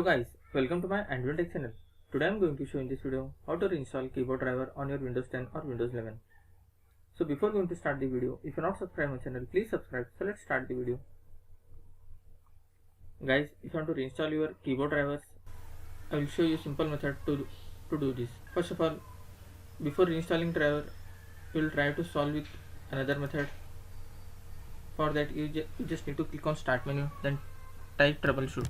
Hello guys, welcome to my Android Tech channel. Today I am going to show in this video how to reinstall keyboard driver on your Windows 10 or Windows 11. So before going to start the video, if you are not subscribed my channel, please subscribe. So let's start the video. Guys, if you want to reinstall your keyboard drivers, I will show you simple method to do this. First of all, before reinstalling driver, you will try to solve with another method. For that you just need to click on start menu, then type troubleshoot.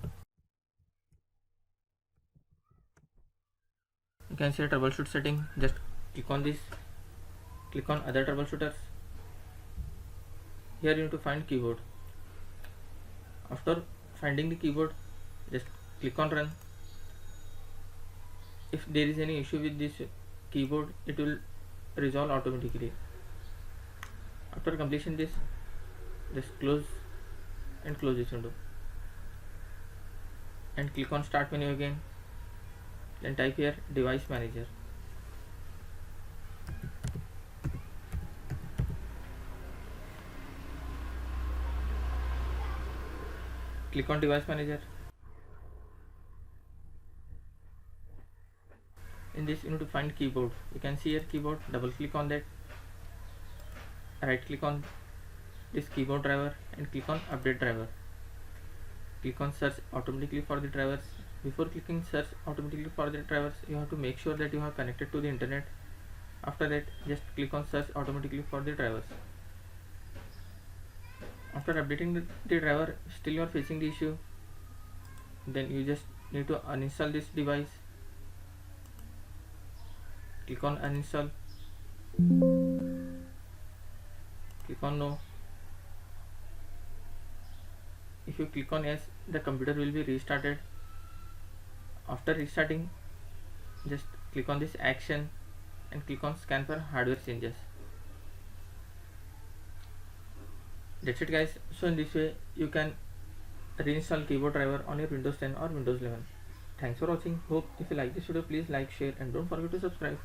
You can see a troubleshoot setting. Just click on this, click on other troubleshooters. Here you need to find keyboard. After finding the keyboard, just click on run. If there is any issue with this keyboard, it will resolve automatically. After completion this, just close this window and click on start menu again. Then type here device manager. Click on device manager. In this you need to find keyboard. You can see here keyboard. Double click on that. Right click on this keyboard driver and click on update driver. Click on search automatically for the drivers. Before clicking search automatically for the drivers, you have to make sure that you are connected to the internet. After that, just click on search automatically for the drivers. After updating the driver, still you are facing the issue, then you just need to uninstall this device. Click on uninstall. Click on no. If you click on yes, the computer will be restarted. After restarting, just click on this action and click on scan for hardware changes. That's it guys. So in this way you can reinstall keyboard driver on your Windows 10 or Windows 11. Thanks for watching. Hope if you like this video, please like, share and don't forget to subscribe.